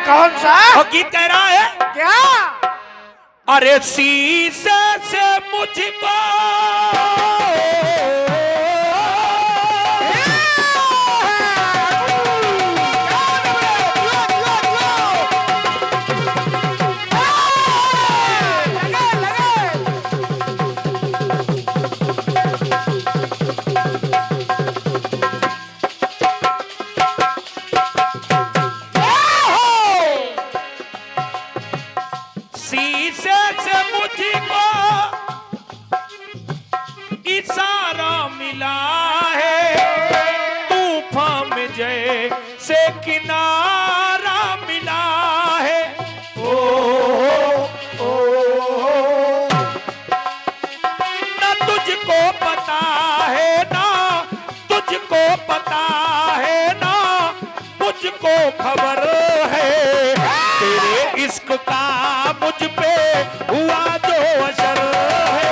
कौन सा? और गीत कह रहा है क्या? अरे शीशे से मुझको इशारा मिला है, तूफान में जैसे किनारा मिला है। ओ, ओ, ओ, ना तुझको पता है, ना तुझको पता है, ना मुझको खबर है, तेरे इश्क का मुझ पे हुआ जो असर है।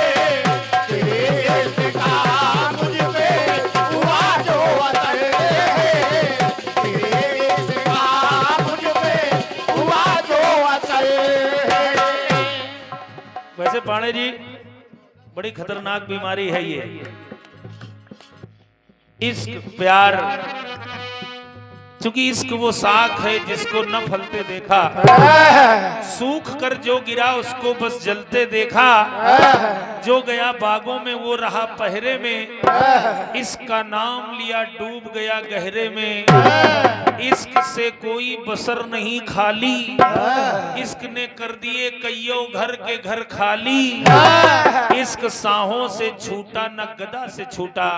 वैसे पाणे जी बड़ी खतरनाक बीमारी है ये इश्क प्यार, क्योंकि इश्क वो साख है जिसको न फलते देखा, सूख कर जो गिरा उसको बस जलते देखा, जो गया बागों में वो रहा पहरे में, इश्क का नाम लिया डूब गया गहरे में, इश्क से कोई बसर नहीं खाली, इश्क ने कर दिए कईयों घर के घर खाली, इश्क सांहों से छूटा न गदा से छूटा,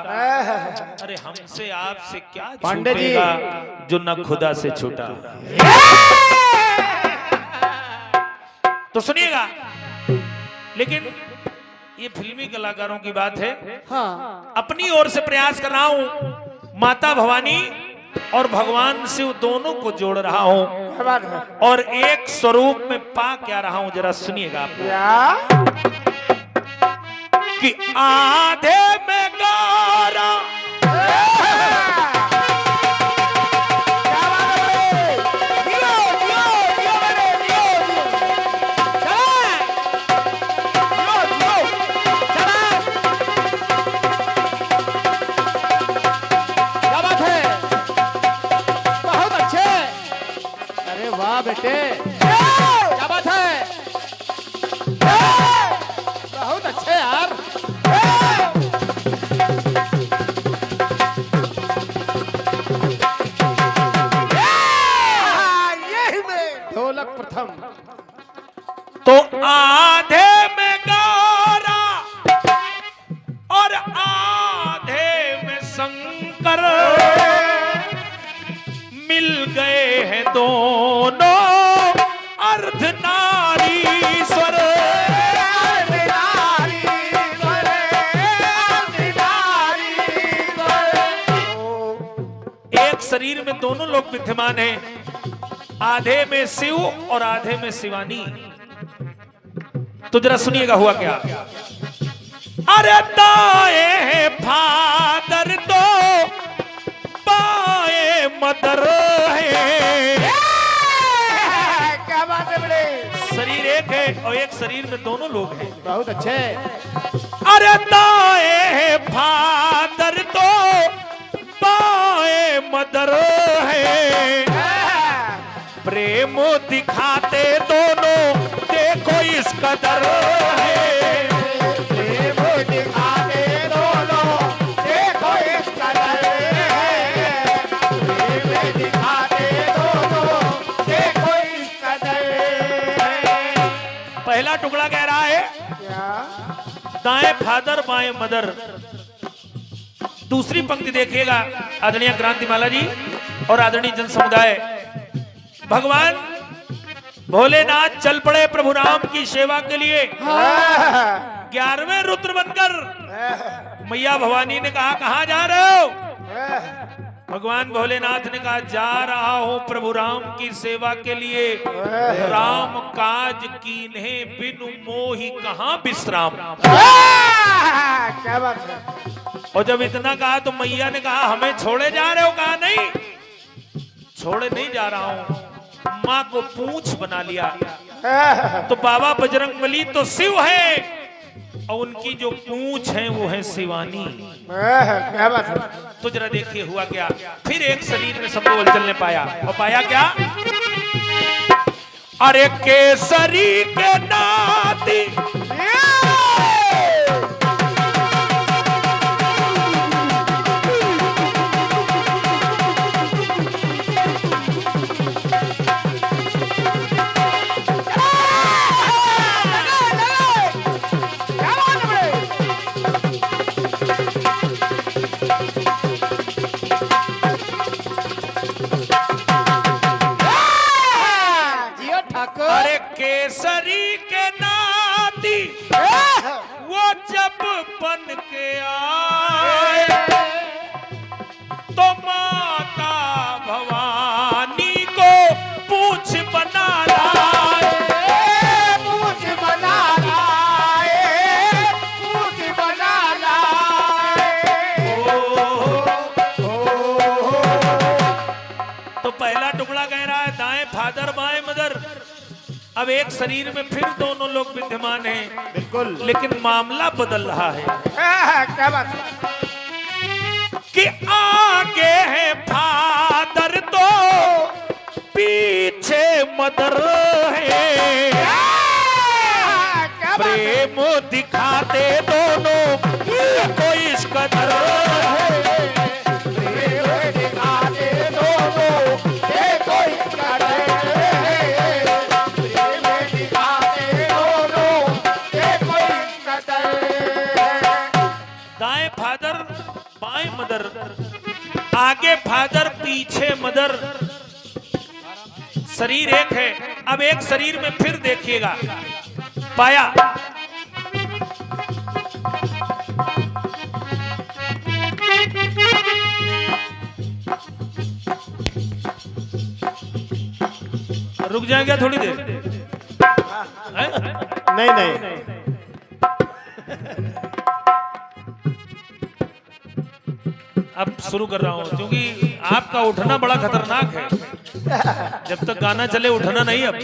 अरे हमसे आपसे क्या छूटेगा जो न खुदा से छूटा। तो सुनिएगा, लेकिन ये फिल्मी कलाकारों की बात है। हाँ। अपनी ओर से प्रयास कर रहा हूं, माता भवानी और भगवान शिव दोनों को जोड़ रहा हूं और एक स्वरूप में पा क्या रहा हूं, जरा सुनिएगा आप कि आधे में गारा बेटे, क्या बात है? बहुत अच्छे यार। यही में ढोलक प्रथम। तो आधे में गारा और आधे में शंकर मिल गए हैं दोनों अर्धनारीश्वर। एक शरीर में दोनों लोग विद्यमान हैं, आधे में शिव और आधे में शिवानी। तो जरा सुनिएगा हुआ क्या। अरे दाएं फादर तो बाएं मदर है। क्या बात है बड़े। शरीर एक है और एक शरीर में दोनों लोग हैं। बहुत अच्छे। अरे दाएं फादर तो बाएं मदर है, प्रेम दिखाते दोनों देखो इस कदर है। प्रेम दिखाते दोनों देखो इस कदर है। प्रेम दिखाते दोनों देखो इस कदर है। पहला टुकड़ा कह रहा है क्या? दाएं फादर बाएं मदर। दूसरी पंक्ति देखिएगा आदरणीय क्रांतिमाला जी और आदरणीय जन समुदाय। भगवान भोलेनाथ चल पड़े प्रभु राम की सेवा के लिए। 11वें रुद्र बनकर मैया भवानी ने कहा कहां जा रहे हो? भगवान भोलेनाथ ने कहा जा रहा हूं प्रभु राम की सेवा के लिए। राम काज कीन्हे बिनु मोहि कहां विश्राम। क्या बात है। और जब इतना कहा तो मैया ने कहा हमें छोड़े जा रहे हो? कहा नहीं छोड़े नहीं जा रहा हूं, माँ को पूंछ बना लिया। तो बाबा बजरंगबली तो शिव है और उनकी जो पूंछ है वो है शिवानी। क्या बात है? तो जरा देखिए हुआ क्या, फिर एक शरीर में सबको हलचल ने पाया। और पाया क्या? अरे केसरी के नाती अरे केसरी के नाती वो जब बन के आए तो माता भवानी को पूछ बना लाए। पूछ बना लाए, पूछ बना लाए। तो पहला टुकड़ा कह रहा है दाएं फादर बाएं मदर। अब एक शरीर में फिर दोनों लोग विद्यमान हैं, बिल्कुल, लेकिन मामला बदल रहा है। क्या बात है? कि आगे है फादर तो पीछे मदर है, क्या बात है? प्रेम दिखाते दोनों कोई इस कदर है। प्रेम दिखाते दोनों, ये कोई कदर है। प्रेम दिखाते दोनों, ये कोई कदर है। दाएं फादर बाएं मदर, आगे फादर पीछे मदर, शरीर एक है। अब एक शरीर में फिर देखिएगा पाया रुक जाएगा थोड़ी देर हैं? नहीं नहीं, अब शुरू कर रहा हूं क्योंकि आपका उठना बड़ा खतरनाक है। जब तक गाना चले उठना नहीं। अब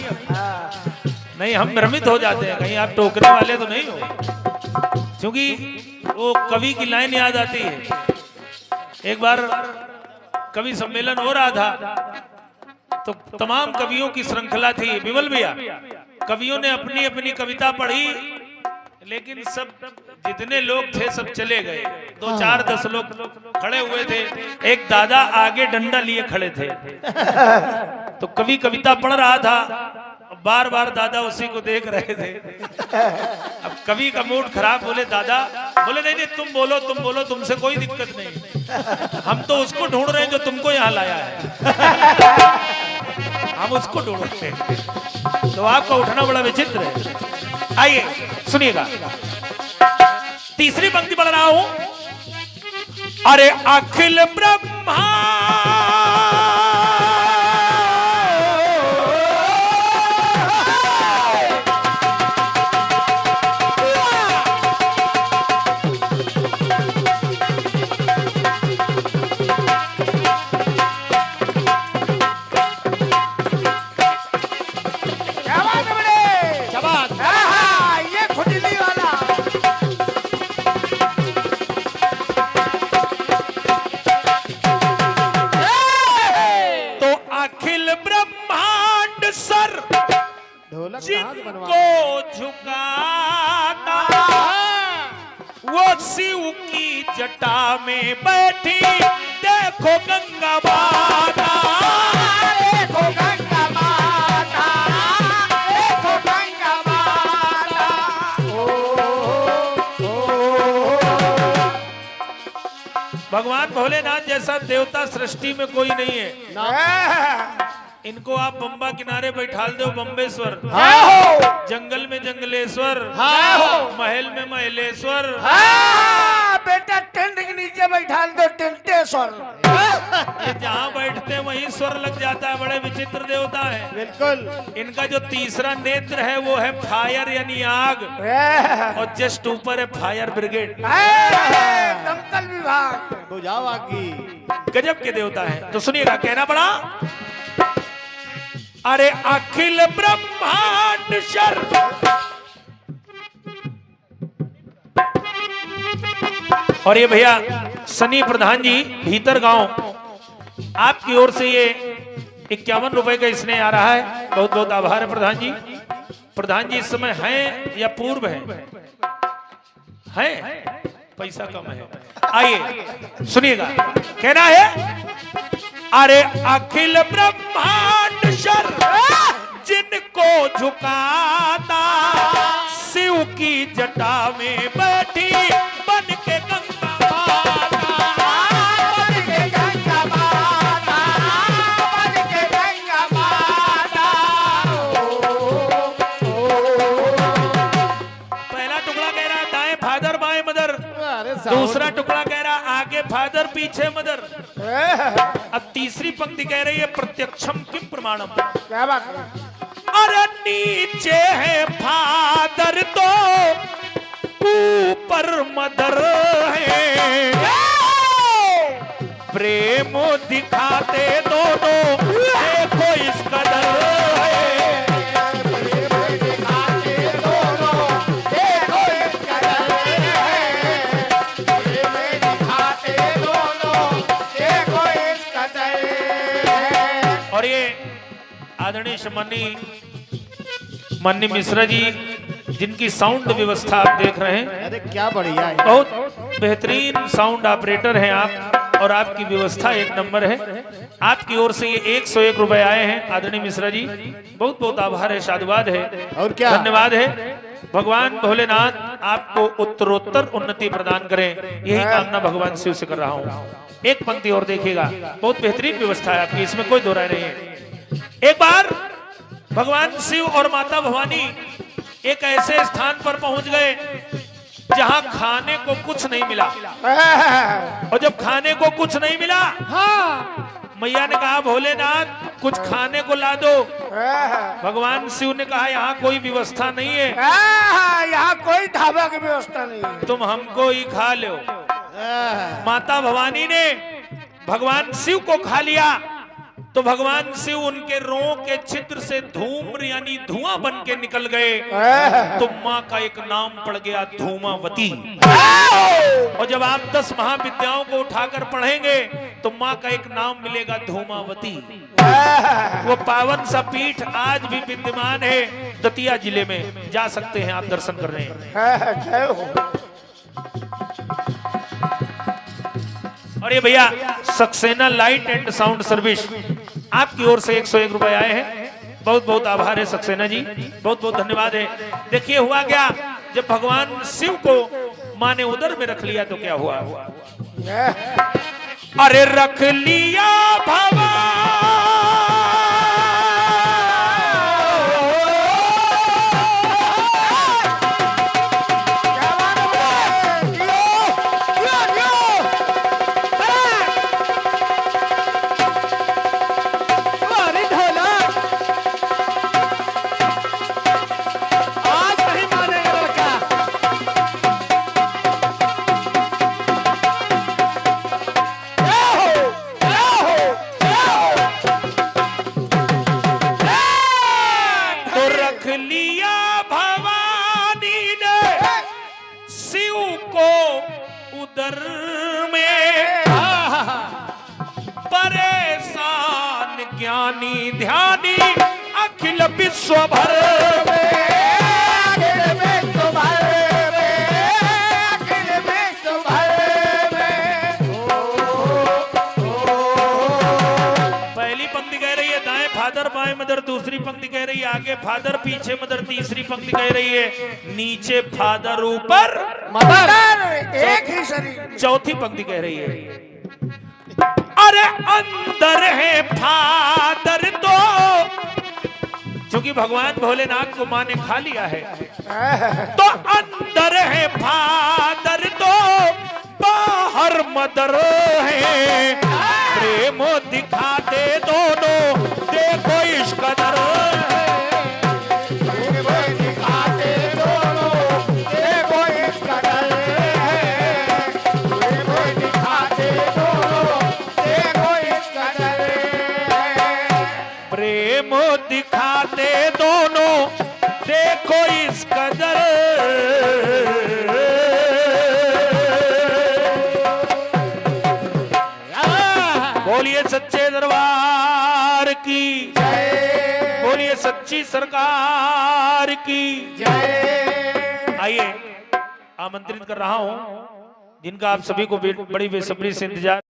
नहीं, हम भ्रमित हो जाते हैं, कहीं आप टोकने वाले तो नहीं हो। क्योंकि वो कवि की लाइन याद आती है। एक बार कवि सम्मेलन हो रहा था तो तमाम कवियों की श्रृंखला थी। विमल भैया, कवियों ने अपनी अपनी कविता पढ़ी, लेकिन सब जितने लोग थे सब चले गए। 2, 4, 10 लोग खड़े हुए थे। एक दादा आगे डंडा लिए खड़े थे। तो कवि कविता पढ़ रहा था, बार बार दादा उसी को देख रहे थे। अब कवि का मूड खराब, बोले दादा, बोले नहीं नहीं तुम बोलो, तुमसे कोई दिक्कत नहीं, हम तो उसको ढूंढ रहे हैं जो तुमको यहाँ लाया है। हम उसको ढूंढ रहे हैं। तो आपका उठना बड़ा विचित्र है। आइए सुनिएगा, तीसरी पंक्ति पढ़ रहा हूं। अरे अखिल ब्रह्मा जिनको झुकाता वो शिव की जटा में बैठी देखो गंगा माता। देखो गंगा माता, देखो गंगा माता। भगवान भोलेनाथ जैसा देवता सृष्टि में कोई नहीं है। इनको आप बम्बा किनारे बैठाल दो बम्बेश्वर, जंगल में जंगलेश्वर, महल में महलेश्वर, बेटा टेंट के नीचे बैठाल दो टेंटेश्वर। ये जहाँ बैठते हैं वहीं स्वर लग जाता है। बड़े विचित्र देवता है। बिल्कुल। इनका जो तीसरा नेत्र है वो है फायर यानी आग, और जस्ट ऊपर है फायर ब्रिगेड, दमकल विभाग, बुझाओ आगी। गजब के देवता है। तो सुनिएगा, कहना पड़ा अरे अखिल ब्रह्मांड शर और ये भैया सनी प्रधान जी भीतर गांव आपकी ओर से ये 51 रुपए का इसने आ रहा है। बहुत बहुत आभार है प्रधान जी। प्रधान जी इस समय हैं या पूर्व हैं? पैसा कम है। आइए सुनिएगा, कहना है अरे अखिल ब्रह्मांड शर जिनको झुकाता शिव की जटा में बैठी बन के गंगा माता, बन के गंगा माता, बन के गंगा माता। पहला टुकड़ा कह रहा दाएं फादर बाएं मदर, दूसरा टुकड़ा कह रहा आगे फादर पीछे मदर, अब तीसरी पंक्ति कह रही है प्रत्यक्षम किम प्रमाणम। क्या बात है? अरे नीचे है फादर तो ऊपर मदर है, प्रेम दिखाते दोनों देखो इस कदर है, प्रेम दिखाते दोनों देखो इस कदर है, प्रेम दिखाते दोनों देखो इस कदर है। और ये आदरणीय मन्नी मिश्रा जी जिनकी साउंड व्यवस्था आप देख रहे हैं, अरे क्या बढ़िया है। बहुत बेहतरीन साउंड ऑपरेटर हैं आप और आपकी व्यवस्था एक नंबर है। आपकी ओर से ये 101 रुपए आए हैं आदरणीय मिश्रा जी, बहुत बहुत आभार है, साधुवाद है और क्या धन्यवाद है। भगवान भोलेनाथ आपको उत्तरोत्तर उन्नति प्रदान करें, यही कामना भगवान शिव से कर रहा हूँ। एक पंक्ति और देखिएगा, बहुत बेहतरीन व्यवस्था है आपकी, इसमें कोई दो राय नहीं है। एक बार भगवान शिव और माता भवानी एक ऐसे स्थान पर पहुंच गए जहां खाने को कुछ नहीं मिला, और जब खाने को कुछ नहीं मिला मैया ने कहा भोलेनाथ कुछ खाने को ला दो। भगवान शिव ने कहा यहाँ कोई व्यवस्था नहीं है, यहाँ कोई ढाबा की व्यवस्था नहीं है, तुम हमको ही खा लो। माता भवानी ने भगवान शिव को खा लिया तो भगवान शिव उनके रों के छिद्र से धूम्र यानी धुआं बन के निकल गए, तो माँ का एक नाम पड़ गया धूमावती। और जब आप 10 महाविद्याओं को उठाकर पढ़ेंगे तो माँ का एक नाम मिलेगा धूमावती। वो पावन सा पीठ आज भी विद्यमान है दतिया जिले में, जा सकते हैं आप दर्शन करने। जय हो। और ये भैया Saxena light and sound service आपकी ओर से 101 रुपए आए हैं, बहुत बहुत आभार है सक्सेना जी, बहुत बहुत धन्यवाद है। देखिए हुआ क्या, जब भगवान शिव को माँ ने उदर में रख लिया तो क्या हुआ? अरे रख लिया भगवान उदर में परेशान ज्ञानी ध्यानी अखिल विश्व भर में, अखिल विश्व भर में, अखिल विश्व भर में। पहली पंक्ति कह रही है दाएं फादर बाएं मदर, दूसरी पंक्ति कह रही है आगे फादर पीछे मदर, तीसरी पंक्ति कह रही है नीचे फादर ऊपर मदर, एक ही शरीर। चौथी पंक्ति कह रही है अरे अंदर है फादर तो, क्योंकि भगवान भोलेनाथ को माँ ने खा लिया है, तो अंदर है फादर तो बाहर मदर है, प्रेम दिखाते दोनों देखो इस कदर प्रेम दिखाते दोनों देखो इस कदर। बोलिए सच्चे दरबार की जय, बोलिए सच्ची सरकार की जय। आइए आमंत्रित कर रहा हूं जिनका आप सभी को बड़ी बेसब्री से इंतजार।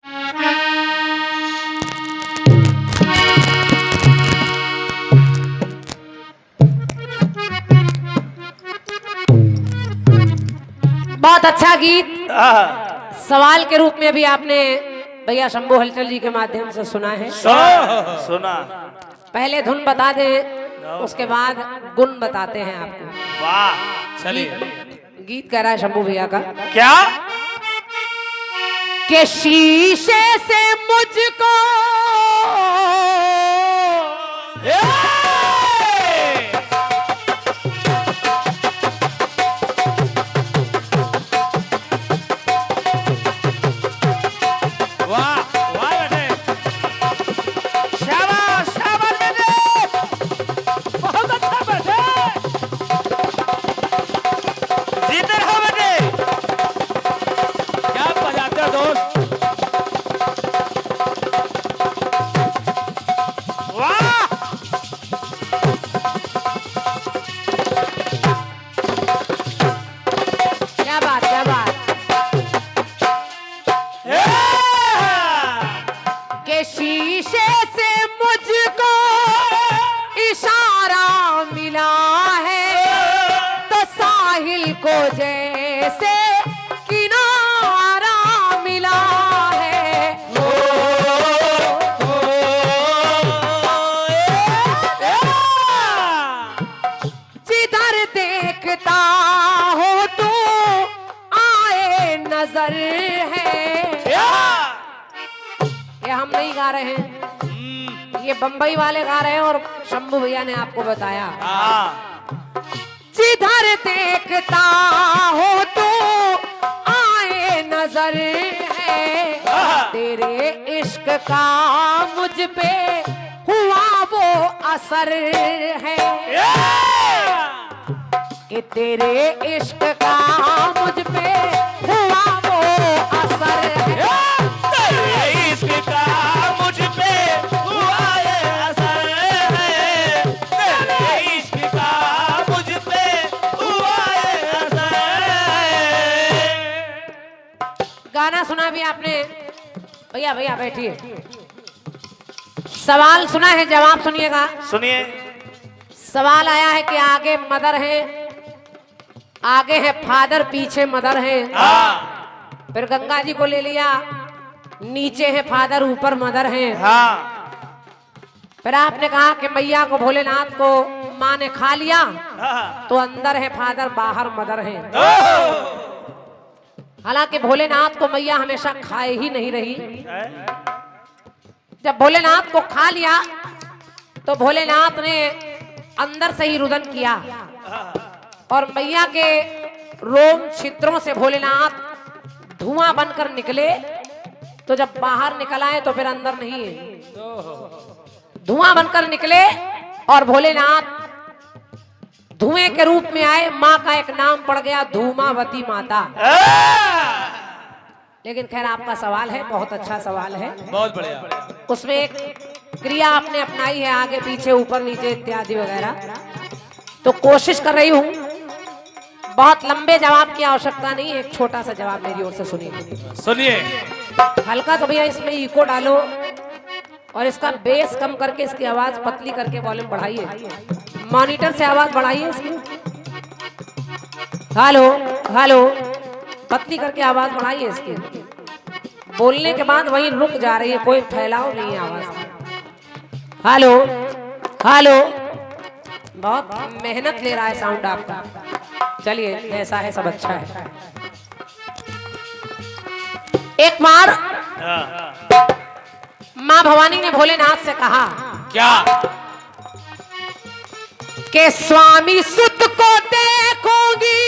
बहुत अच्छा गीत सवाल के रूप में भी आपने भैया शंभू हलचल जी के माध्यम से सुना है। सुना। पहले धुन बता दें, उसके बाद गुण बताते हैं आपको। वाह चलिए। गीत कह रहा है शंभू भैया का, क्या के शीशे से मुझको शीशे से मुझको इशारा मिला है, तो साहिल को जैसे किनारा मिला है। जिधर देखता हो तू आए नजर है। ये हम नहीं गा रहे हैं, ये बंबई वाले गा रहे हैं और शंभू भैया ने आपको बताया। जिधर देखता हो तो आए नजर है, तेरे इश्क का मुझ पे हुआ वो असर है, कि तेरे इश्क का मुझ पे हुआ वो असर है। गाना सुना भी आपने भैया, भैया बैठिए। सवाल सुना है, जवाब सुनिएगा। सुनिए। सवाल आया है कि आगे मदर है, आगे है फादर, पीछे मदर है। फिर गंगा जी को ले लिया, नीचे है फादर, ऊपर मदर है। फिर आपने कहा कि मैया को, भोलेनाथ को माँ ने खा लिया, तो अंदर है फादर, बाहर मदर है। हालांकि भोलेनाथ को मैया हमेशा खाए ही नहीं रही। जब भोलेनाथ को खा लिया तो भोलेनाथ ने अंदर से ही रुदन किया और मैया के रोम छिद्रों से भोलेनाथ धुआं बनकर निकले। तो जब बाहर निकल आए तो फिर अंदर नहीं है, धुआं बनकर निकले और भोलेनाथ धुएं के रूप में आए। माँ का एक नाम पड़ गया धूमावती माता। लेकिन खैर आपका सवाल है, बहुत अच्छा सवाल है, बहुत बढ़िया। उसमें एक क्रिया आपने अपनाई है, आगे पीछे ऊपर नीचे इत्यादि वगैरह। तो कोशिश कर रही हूँ, बहुत लंबे जवाब की आवश्यकता नहीं, एक छोटा सा जवाब मेरी ओर से सुनिए। सुनिए। हल्का तो भैया इसमें इको डालो और इसका बेस कम करके इसकी आवाज पतली करके वॉल्यूम बढ़ाइए, मॉनिटर से आवाज बढ़ाइए इसकी। हेलो हेलो, पतली करके आवाज बढ़ाइए इसकी। बोलने के बाद वहीं रुक जा रही है, कोई फैलाव नहीं है आवाज का। हेलो हेलो, बहुत मेहनत ले रहा है साउंड आपका। चलिए जैसा है सब अच्छा है। एक बार माँ भवानी ने भोलेनाथ से कहा, क्या? के स्वामी सुत को देखोगी,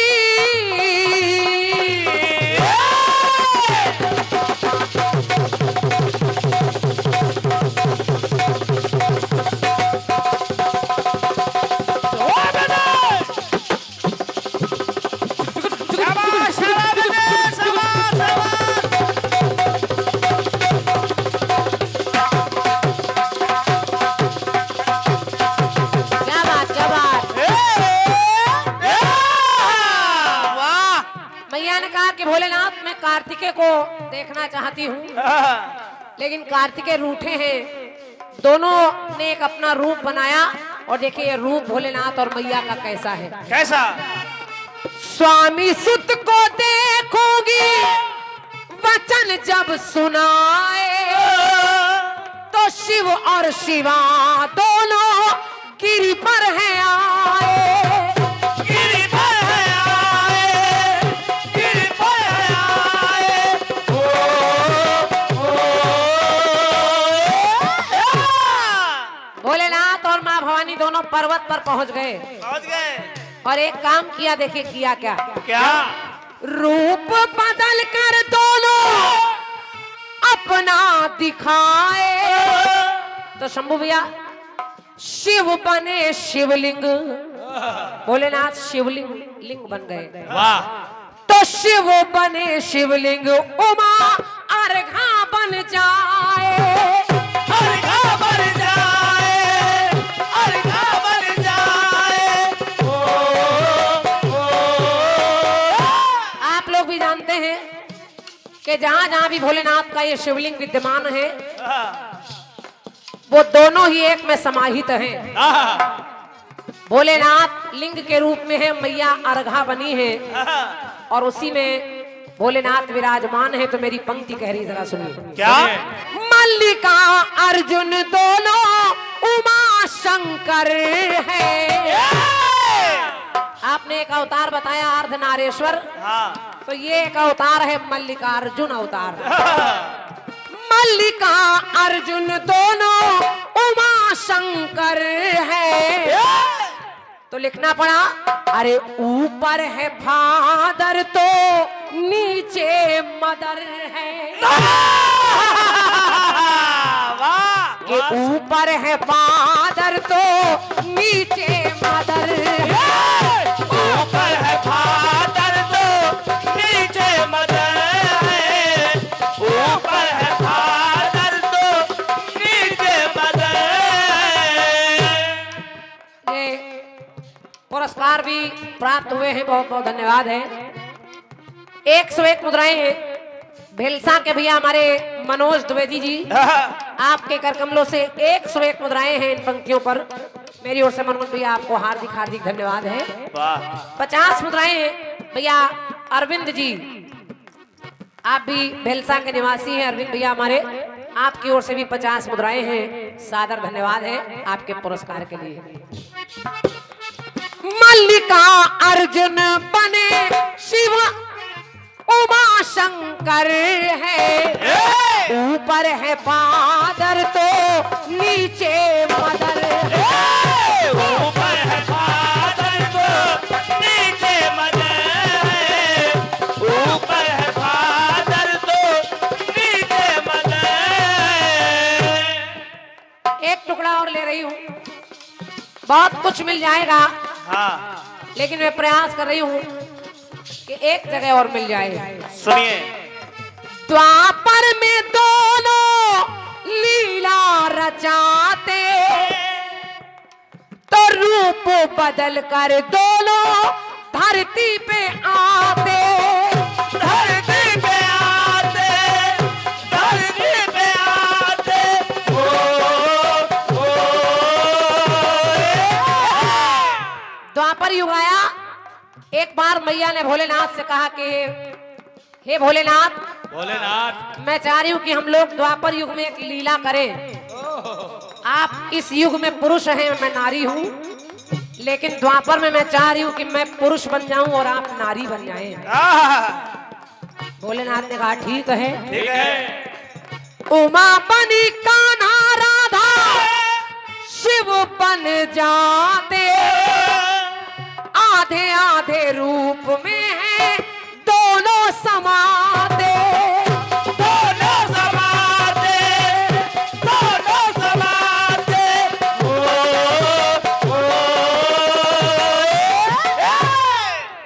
कार्तिकेय को देखना चाहती हूँ, लेकिन कार्तिकेय रूठे हैं। दोनों ने एक अपना रूप बनाया और देखिए ये रूप भोलेनाथ और मैया का कैसा है। कैसा? स्वामी सुत को देखोगी वचन जब सुनाए, तो शिव और शिवा दोनों गिरी पर है आए। गिरी पर है आए, गिरी पर है आए। भोलेनाथ और माँ भवानी दोनों पर्वत पर पहुंच गए पहुंच गए और एक काम किया। देखिए किया क्या? क्या? रूप बदल कर दोनों अपना दिखाए। तो शंभू भैया शिव बने शिवलिंग, भोलेनाथ शिवलिंग लिंग बन गए। वाह। तो शिव बने शिवलिंग, उमा अर्घा बन जाए। अर्घा बन जाए, अर्घा बन जाए। आप लोग भी जानते हैं कि जहां जहां भी भोलेनाथ का ये शिवलिंग विद्यमान है, वो दोनों ही एक में समाहित हैं। भोलेनाथ लिंग के रूप में है, मैया अर्घा बनी है और उसी में भोलेनाथ विराजमान है। तो मेरी पंक्ति कह रही, जरा सुनिए। क्या? मल्लिका अर्जुन दोनों उमा शंकर है। आपने एक अवतार बताया अर्धनारेश्वर, तो ये एक अवतार है मल्लिकार्जुन अवतार। मल्लिका अर्जुन दोनों उमा शंकर है। तो लिखना पड़ा, अरे ऊपर है फादर तो नीचे मदर है। कि ऊपर है फादर तो नीचे मदर है। ऊपर है फादर तो नीचे मदर है। ऊपर है फादर तो नीचे मदर है। ये पुरस्कार भी प्राप्त हुए हैं, बहुत बहुत धन्यवाद है। 101 मुद्राएं हैं भेलसा के भैया हमारे मनोज द्विवेदी जी, आपके कर कमलों से 101 मुद्राएं हैं इन पंक्तियों पर। मेरी ओर से मनोज भैया आपको हार्दिक हार्दिक धन्यवाद है। 50 मुद्राएं हैं भैया अरविंद जी, आप भी भेलसा के निवासी हैं अरविंद भैया हमारे, आपकी ओर से भी 50 मुद्राएं हैं। सादर धन्यवाद है आपके पुरस्कार के लिए। मल्लिका अर्जुन बने शिव उमा शंकर है। ऊपर है फादर तो नीचे मदर है। ऊपर है फादर तो नीचे मदर है। ऊपर है फादर तो नीचे मदर है। एक टुकड़ा और ले रही हूँ, बहुत कुछ मिल जाएगा, लेकिन मैं प्रयास कर रही हूँ कि एक जगह और मिल जाए। सुनिए। द्वापर में दोनों लीला रचाते, तो रूप बदल कर दोनों धरती पे आते। धरती पे आते, धरती पे आते। द्वापर युग आया, एक बार मैया ने भोलेनाथ से कहा कि हे भोलेनाथ, भोलेनाथ, मैं चाह रही हूँ कि हम लोग द्वापर युग में एक लीला करें। आप इस युग में पुरुष हैं, मैं नारी हूँ, लेकिन द्वापर में मैं चाह रही हूँ कि मैं पुरुष बन जाऊं और आप नारी बन जाएं। भोलेनाथ ने कहा ठीक है। ठीक है। उमा बनी कान्हा राधा शिव बन जाते, आधे आधे रूप में है दोनों समाते। दोनों समाते, दोनों समाते।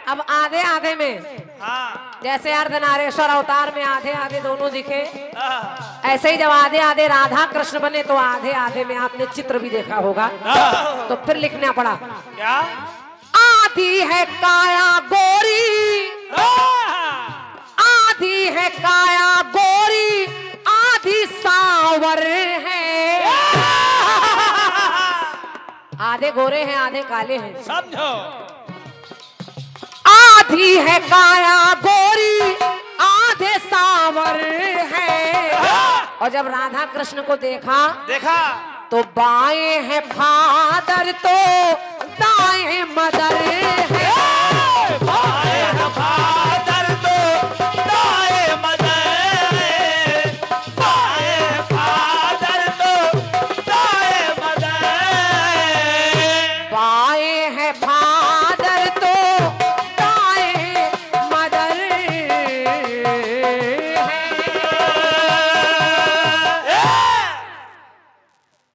अब आधे आधे में, जैसे अर्धनारेश्वर अवतार में आधे आधे दोनों दिखे, ऐसे ही जब आधे आधे राधा कृष्ण बने तो आधे आधे में आपने चित्र भी देखा होगा। तो फिर लिखना पड़ा क्या? आधी है काया गोरी, आधी है काया गोरी आधी सांवर है। आधे गोरे हैं आधे काले हैं, समझो। आधी है काया गोरी आधे सांवर है। और जब राधा कृष्ण को देखा तो बाएं है फादर तो दाएं मदर है। बाएं है फादर तो दाएं मदर है। बाएं है फादर तो दाएं मदर है। बाएं है